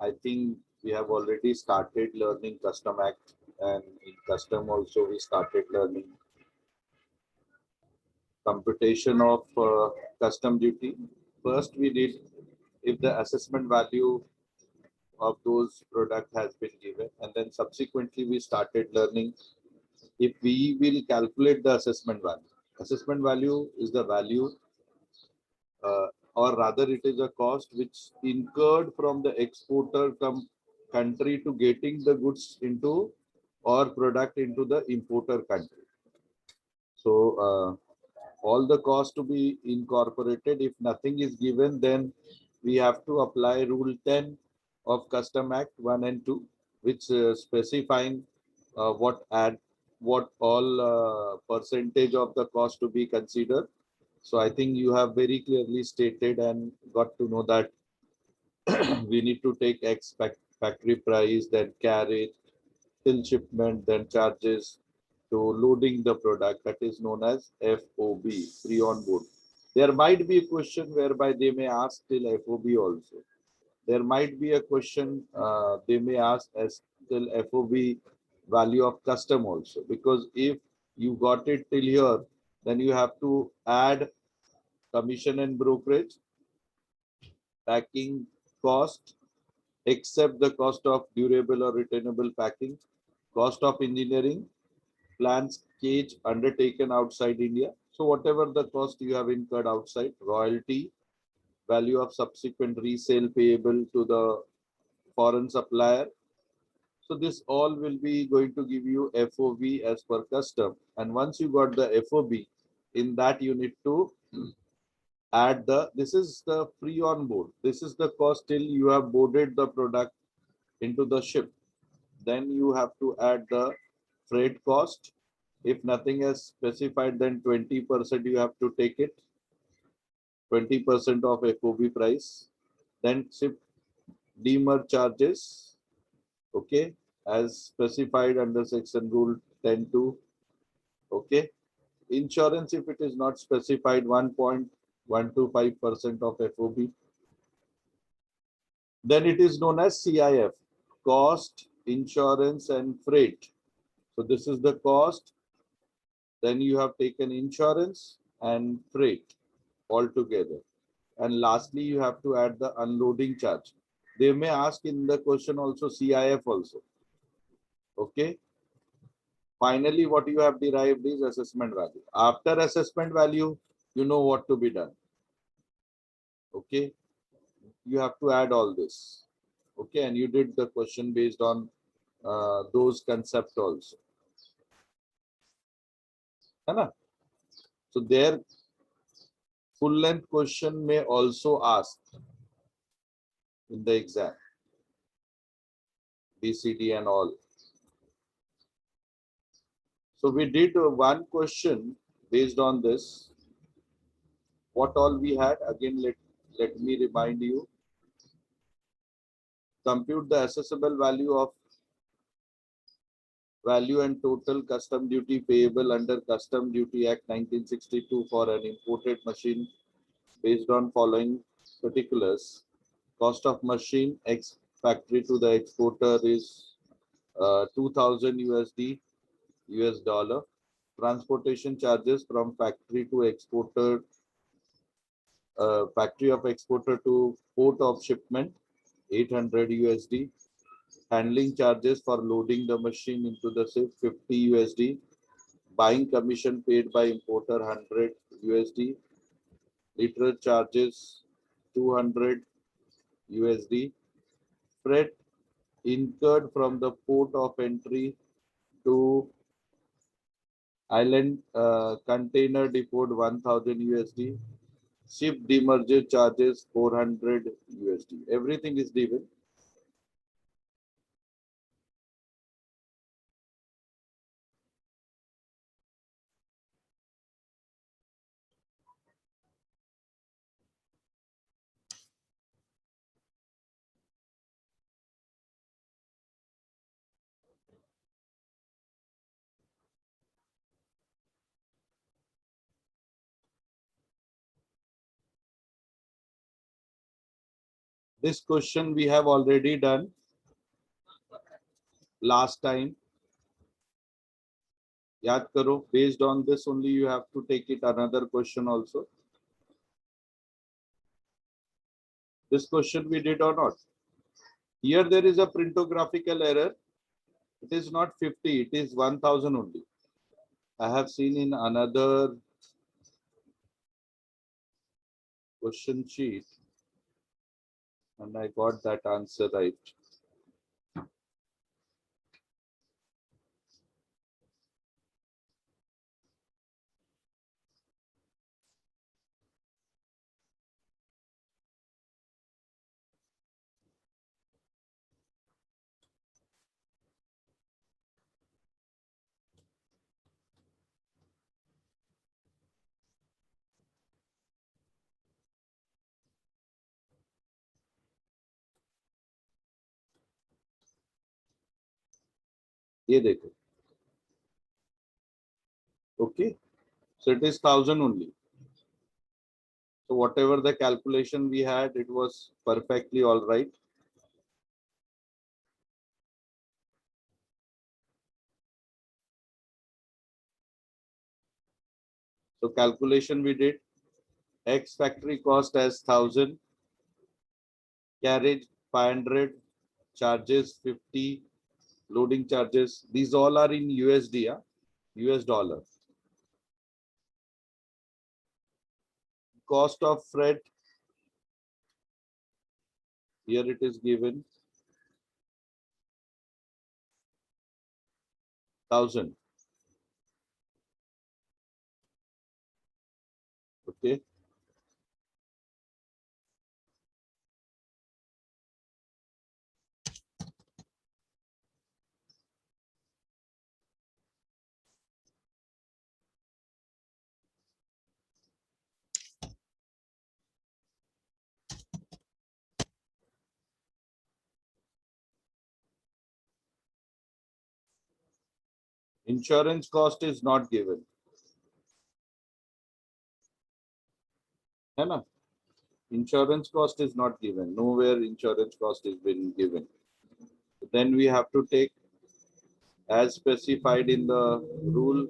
I think we have already started learning Custom Act, and in Custom also we started learning computation of custom duty. First, we did if the assessment value of those product has been given, and then subsequently we started learning if we will calculate the assessment value. Assessment value is the value, uh, or rather, it is a cost which incurred from the exporter country to getting the goods into or product into the importer country. So all the costs to be incorporated. If nothing is given, then we have to apply Rule 10 of Custom Act 1 and 2, which specifying what all percentage of the cost to be considered. So I think you have very clearly stated and got to know that we need to take factory price, then carriage, till shipment, then charges to loading the product, that is known as FOB, free on board. There might be a question whereby they may ask till FOB also. There might be a question they may ask as till FOB value of custom also, because if you got it till here, then you have to add commission and brokerage, packing cost, except the cost of durable or returnable packing, cost of engineering, plans cage undertaken outside India. So whatever the cost you have incurred outside, royalty, value of subsequent resale payable to the foreign supplier. So this all will be going to give you FOB as per custom. And once you got the FOB, in that you need to add this is the free on board. This is the cost till you have boarded the product into the ship. Then you have to add the freight cost. If nothing is specified, then 20% you have to take it, 20% of FOB price. Then ship demurrage charges, okay, as specified under section rule 10(2). Okay. Insurance, if it is not specified, 1.125% of FOB. Then it is known as CIF, cost, insurance, and freight. So this is the cost. Then you have taken insurance and freight all together. And lastly, you have to add the unloading charge. They may ask in the question also CIF also. Okay. Finally, what you have derived is assessment value. After assessment value, you know what to be done. Okay. You have to add all this. Okay. And you did the question based on those concepts also. So their full length question may also ask in the exam, BCD and all. So we did one question based on this. What all we had, again, let me remind you. Compute the assessable value and total custom duty payable under Custom Duty Act 1962 for an imported machine based on following particulars. Cost of machine ex factory to the exporter is 2000 USD, US dollar. Transportation charges from factory to exporter, factory of exporter to port of shipment, 800 USD. Handling charges for loading the machine into the ship, 50 USD. Buying commission paid by importer, 100 USD. Literage charges, 200 USD. Freight incurred from the port of entry to island container depot, 1000 USD. Ship demerger charges, 400 USD. Everything is given. This question we have already done last time. Yaad karo. Based on this only you have to take it another question also. This question we did or not? Here there is a printographical error. It is not 50, it is 1000 only. I have seen in another question sheet and I got that answer right. ये देखो. Okay. So it is 1000 only. So whatever the calculation we had, it was perfectly all right. So calculation we did. X factory cost as 1000, carriage 500, charges 50, loading charges. These all are in USD, yeah? US dollar. Cost of freight. Here it is given 1000. Okay. Insurance cost is not given. है ना? Insurance cost is not given. Nowhere insurance cost is been given. Then we have to take as specified in the rule,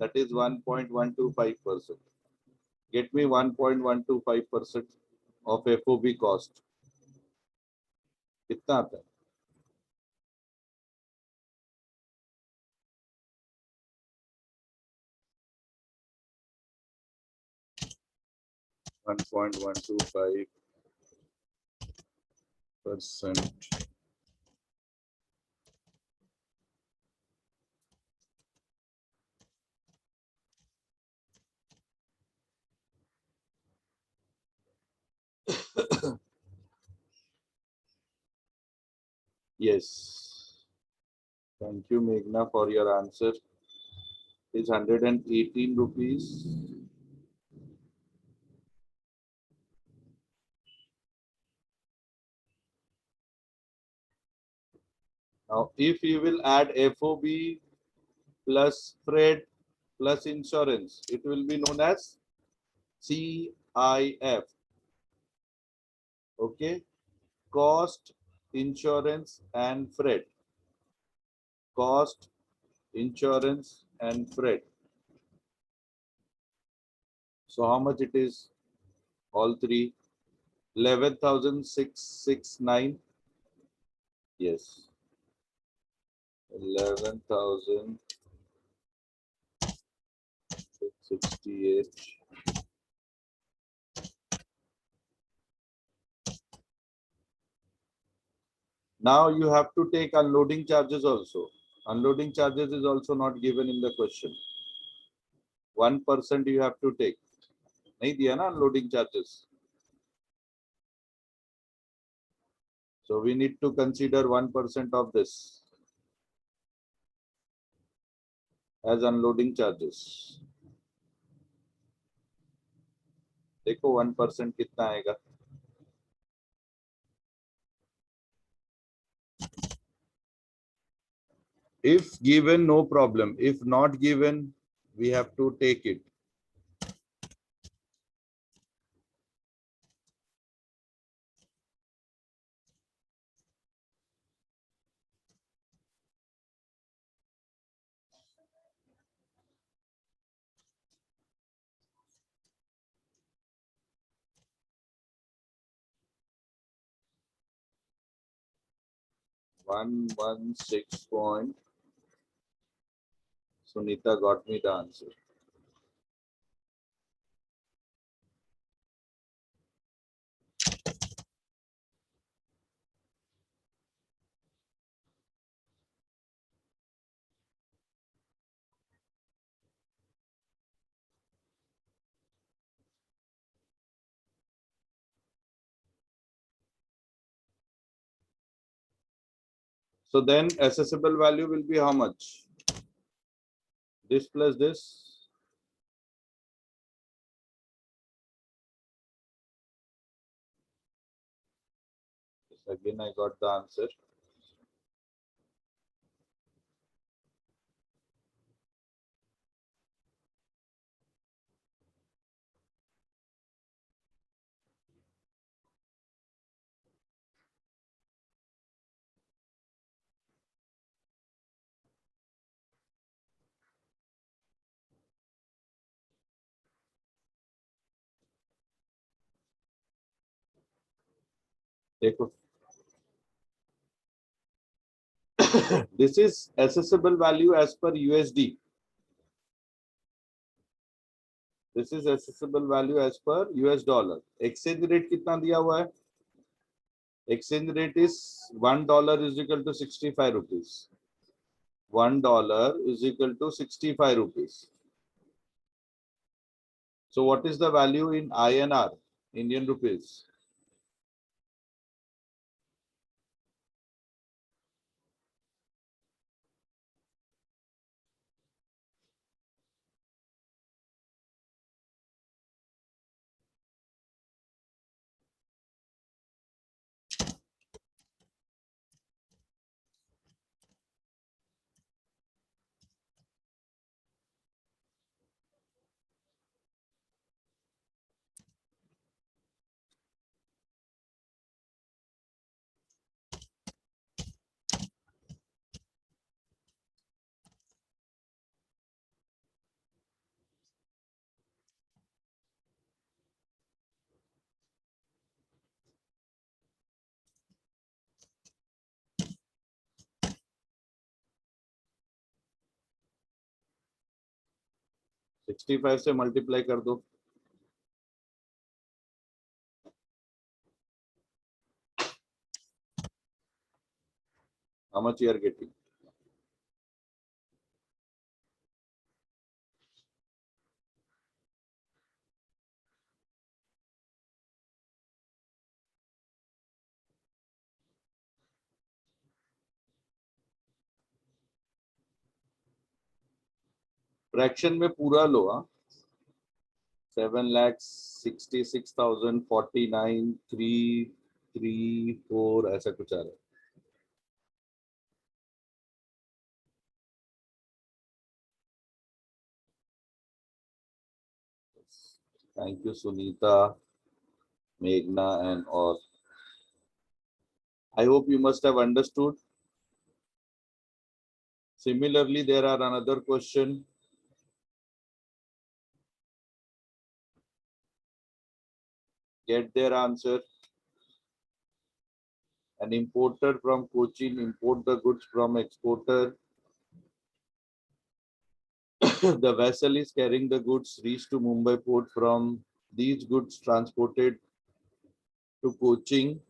that is 1.125%. Get me 1.125% of FOB cost. कितना आता है? 1.125%. Yes. Thank you, Meghna, for your answer. It's 118 rupees. Now, if you will add FOB plus freight plus insurance, it will be known as CIF. Okay. Cost, insurance, and freight. Cost, insurance, and freight. So how much it is? All three. 11,669. Yes. 11,668. Now you have to take unloading charges also. Unloading charges is also not given in the question. 1% you have to take. नहीं दिया ना unloading charges. So we need to consider 1% of this as unloading charges. देखो 1% कितना आएगा? If given, no problem. If not given, we have to take it. 116 point. Sunita got me the answer. So then accessible value will be how much? This plus this. Again, I got the answer. देखो. This is accessible value as per USD. This is accessible value as per US dollar. Exchange rate कितना दिया हुआ है? Exchange rate is $1 is equal to 65 rupees. $1 is equal to 65 rupees. So what is the value in INR, Indian rupees? $65 से multiply कर दो. How much you are getting? Fraction में पूरा लो. 7,66,049,334 ऐसा कुछ आ रहा है. Thank you, Sunita, Meghna, and all. I hope you must have understood. Similarly, there are another question. Get their answer. An importer from Cochin import the goods from exporter. The vessel is carrying the goods reached to Mumbai port. From these goods transported to Cochin.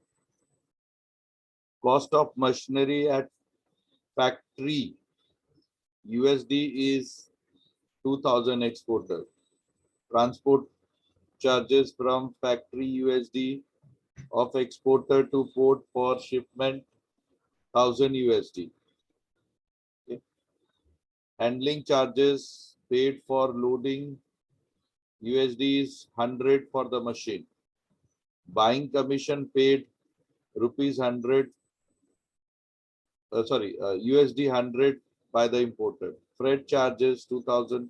Cost of machinery at factory USD is 2000 exporter. Transport charges from factory USD of exporter to port for shipment 1000 USD. Okay. Handling charges paid for loading USD is 100 for the machine. Buying commission paid rupees 100 USD 100 by the importer. Freight charges 2000.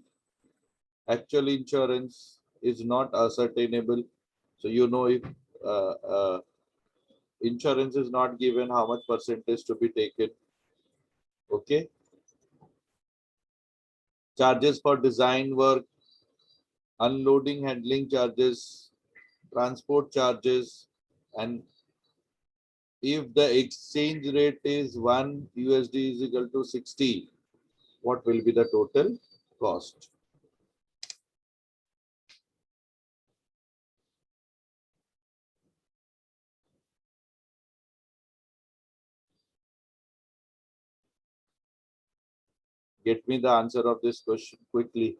Actual insurance is not ascertainable. So you know if insurance is not given, how much percentage to be taken. Okay. Charges for design work, unloading handling charges, transport charges, and if the exchange rate is 1 USD is equal to 60, what will be the total cost? Get me the answer of this question quickly.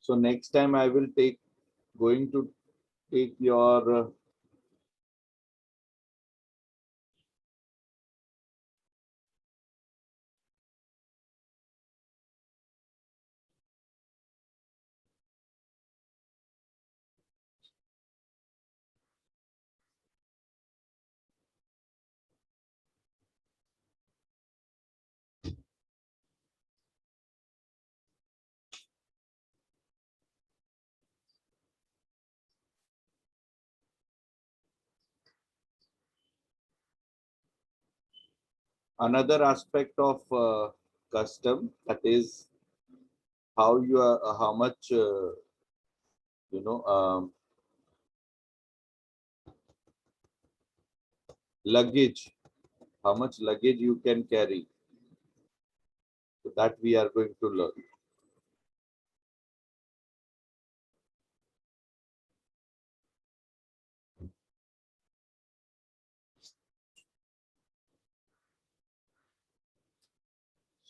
So next time I will going to take your another aspect of custom, that is how you are how much you know luggage, how much luggage you can carry. So that we are going to learn.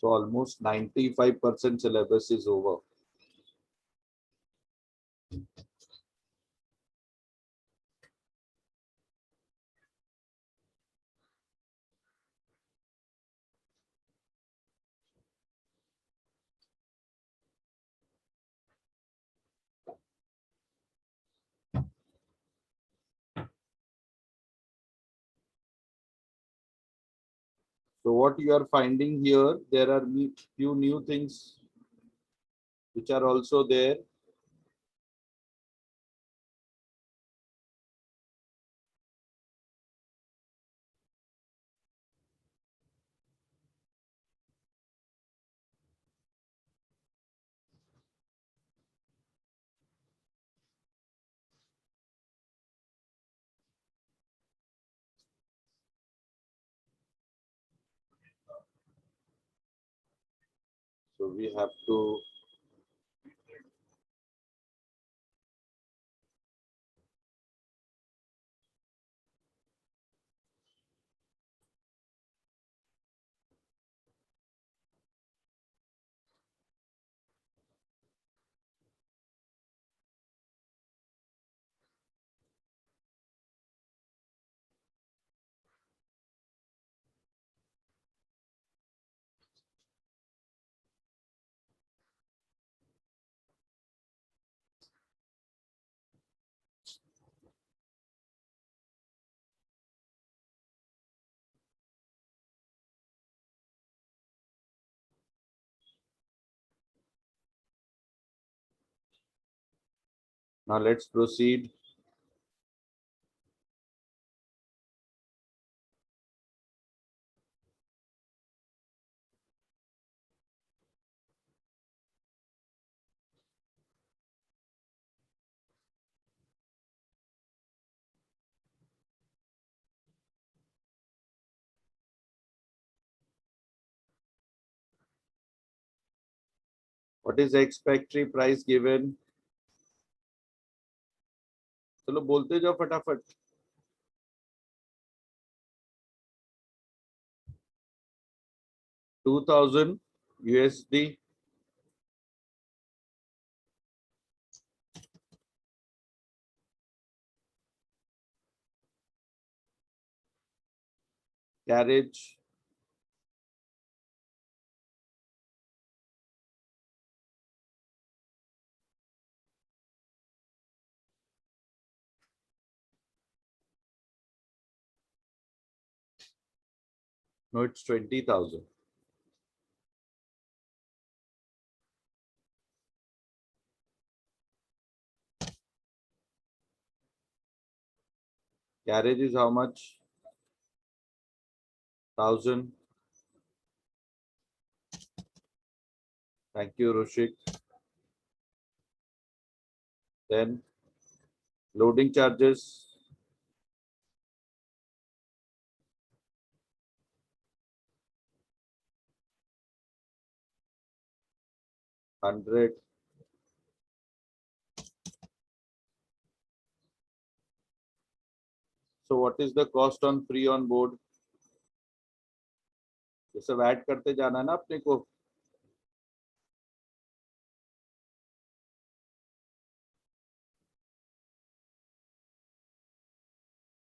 So almost 95% syllabus is over. So what you are finding here, there are few new things which are also there. So we have to now let's proceed. What is ex factory price given? चलो बोलते जाओ फटाफट. 2000 USD. Carriage. No, it's 20,000. Carriage is how much? 1,000. Thank you, Rushik. Then loading charges. Hundred. So what is the cost on free on board? ये सब add करते जाना है ना अपने को.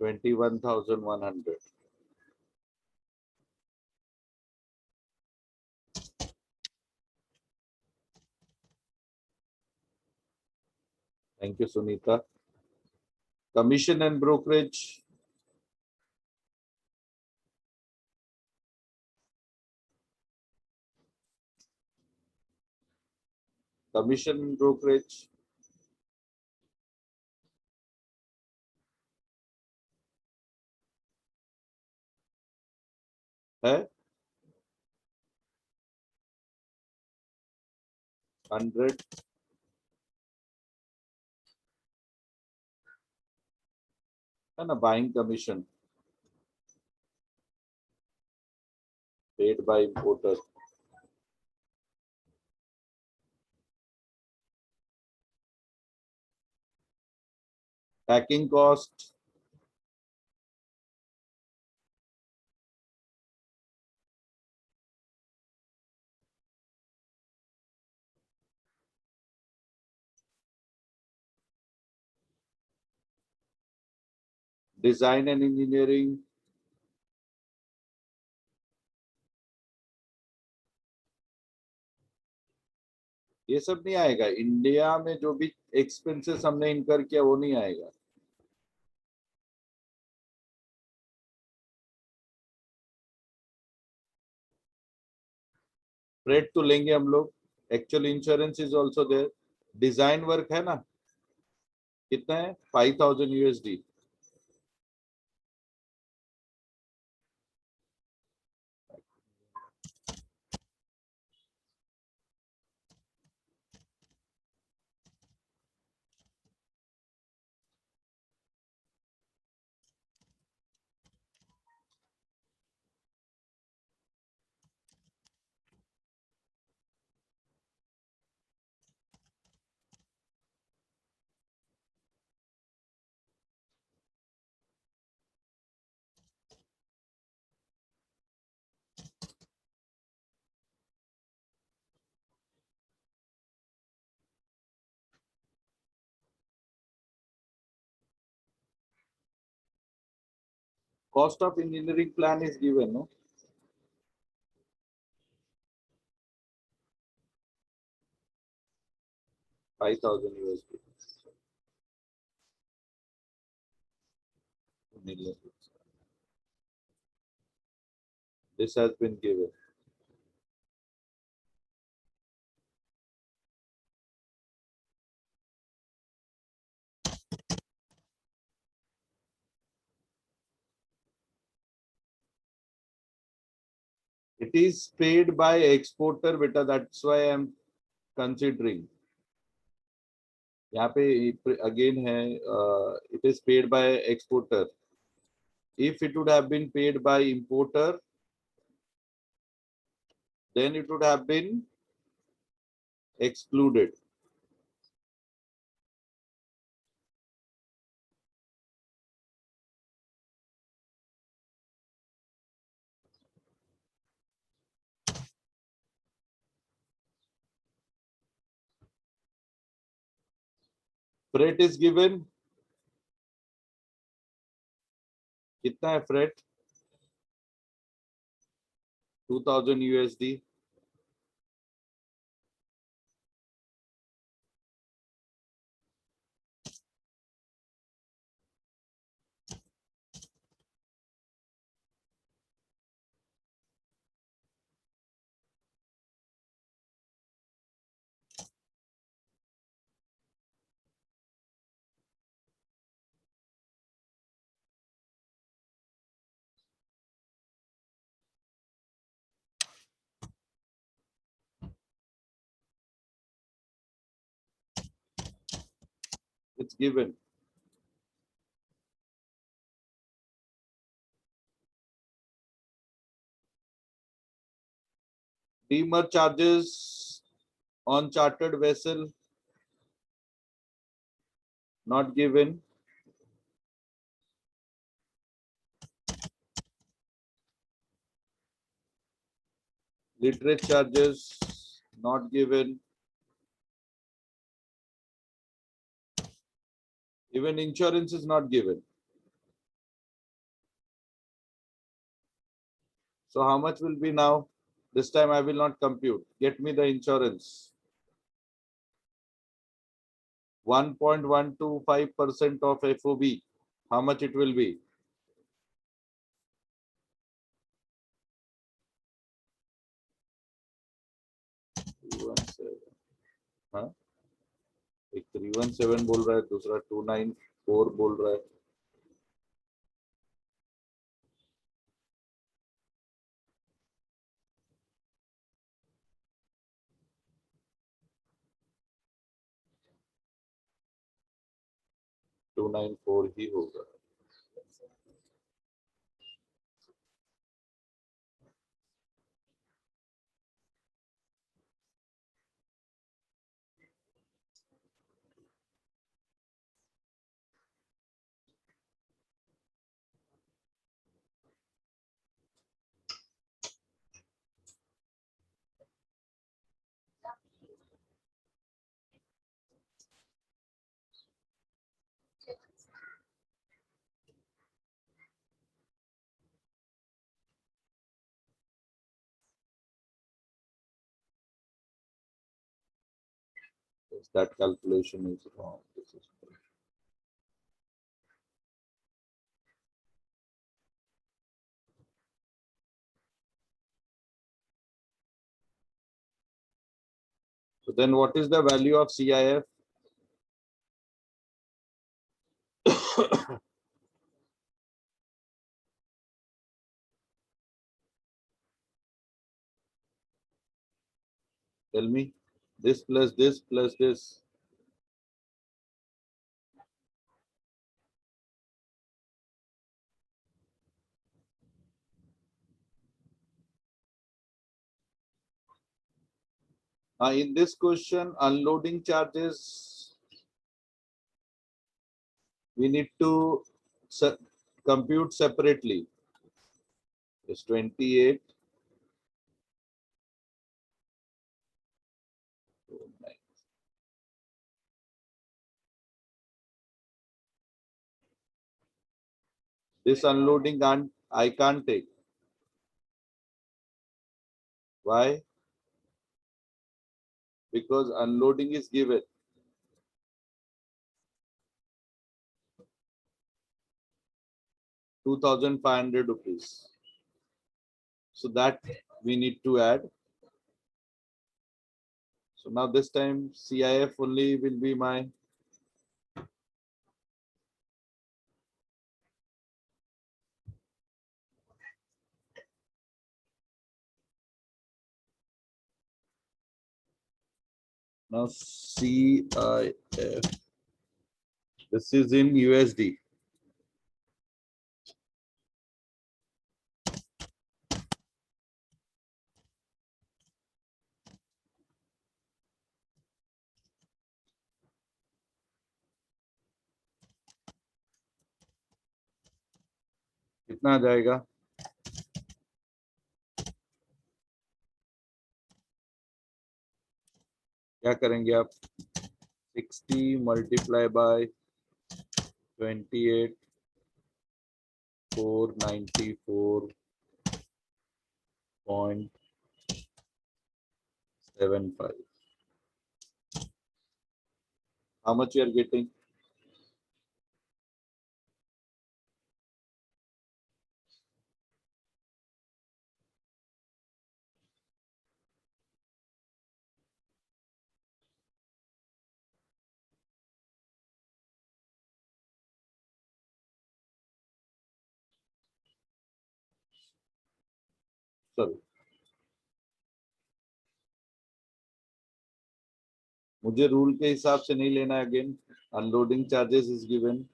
21,100. Thank you, Sunita. Commission and brokerage. Commission and brokerage. है 100. है ना, buying commission paid by importer. Packing cost. Design and engineering. ये सब नहीं आएगा. इंडिया में जो भी एक्सपेंसेस हमने इनकर किया वो नहीं आएगा. फ्रेट तो लेंगे हम लोग. Actual insurance is also there. Design work है ना, कितना है? 5,000 USD. Cost of engineering plan is given, no? $5,000. This has been given. It is paid by exporter, beta. That's why I'm considering. यहाँ पे again है, it is paid by exporter. If it would have been paid by importer, then it would have been excluded. Freight is given. कितना है freight? 2,000 USD. It's given. Demurrage charges on chartered vessel, not given. Literage charges, not given. Even insurance is not given. So how much will be now? This time I will not compute. Get me the insurance. 1.125% of FOB. How much it will be? हाँ, एक 317 बोल रहा है, दूसरा 294 बोल रहा है. To 294 ही होगा. That calculation is wrong. This is correct. So then what is the value of CIF? Tell me. This plus this plus this. In this question, unloading charges, we need to compute separately. It's 28. This unloading I can't take. Why? Because unloading is given. 2,500 rupees. So that we need to add. So now this time CIF only will be my now CIF. This is in USD. कितना आ जाएगा? क्या करेंगे आप? 60 multiply by 28 494.75. How much you are getting? Sorry. मुझे rule के हिसाब से नहीं लेना है again. Unloading charges is given.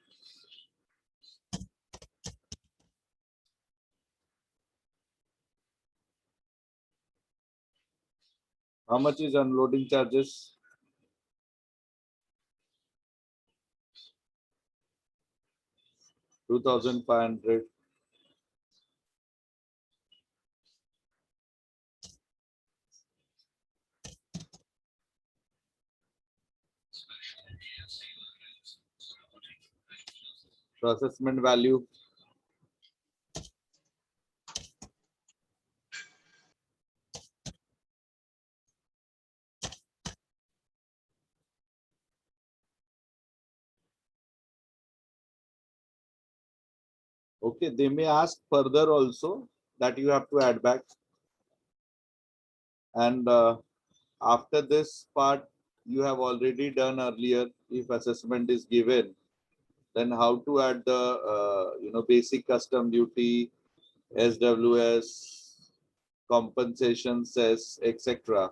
How much is unloading charges? 2,500. So assessment value. Okay, they may ask further also that you have to add back. And after this part, you have already done earlier. If assessment is given, then how to add the basic custom duty, SWS, compensation cess, etc.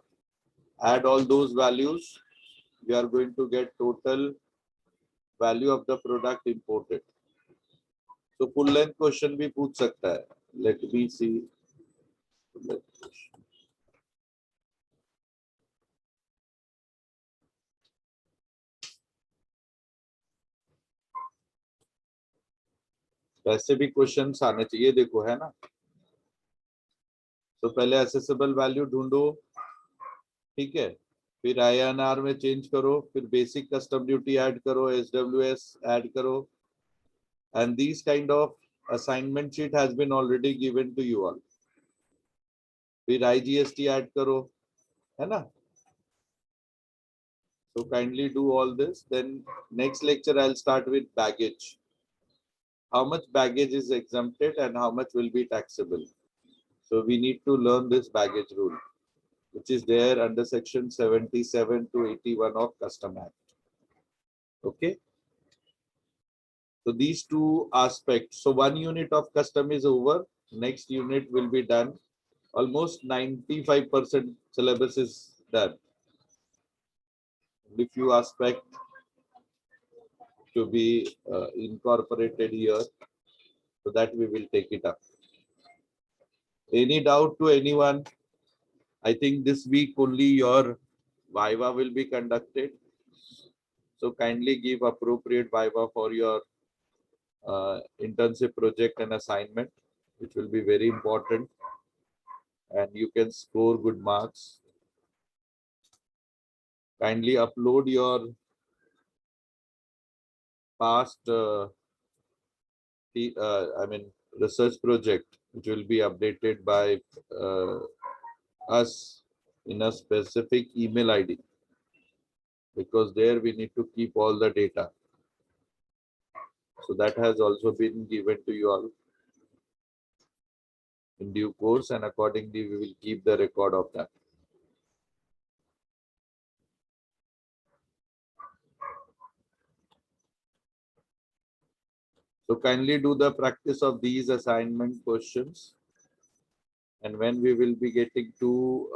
Add all those values. You are going to get total value of the product imported. So full length question भी पूछ सकता है. Let me see. वैसे भी question आने चाहिए, देखो है ना. तो पहले असेसेबल वैल्यू ढूंढो, ठीक है. फिर INR में चेंज करो, फिर बेसिक कस्टम ड्यूटी ऐड करो, SWS ऐड करो. And these kind of assignment sheet has been already given to you all. फिर IGST ऐड करो, है ना. So kindly do all this. Then next lecture I'll start with baggage. How much baggage is exempted and how much will be taxable. So we need to learn this baggage rule, which is there under section 77 to 81 of Custom Act. Okay. So these two aspects. So one unit of custom is over. Next unit will be done. Almost 95% syllabus is done. Only few aspects to be incorporated here, so that we will take it up. Any doubt to anyone? I think this week only your Viva will be conducted. So kindly give appropriate Viva for your internship project and assignment, which will be very important. And you can score good marks. Kindly upload your past research project, which will be updated by us in a specific email ID, because there we need to keep all the data. So that has also been given to you all in due course, and accordingly we will keep the record of that. So kindly do the practice of these assignment questions. And when we will be getting two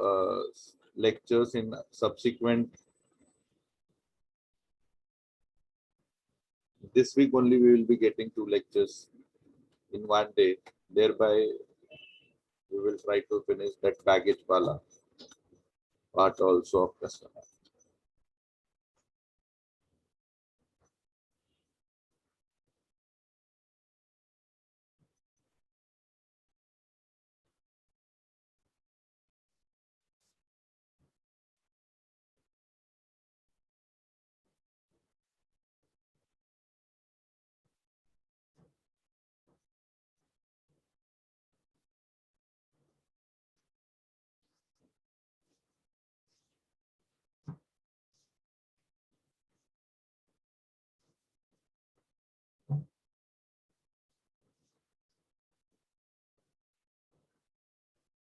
lectures in subsequent, this week only we will be getting two lectures in one day. Thereby, we will try to finish that baggage wala part also of customer.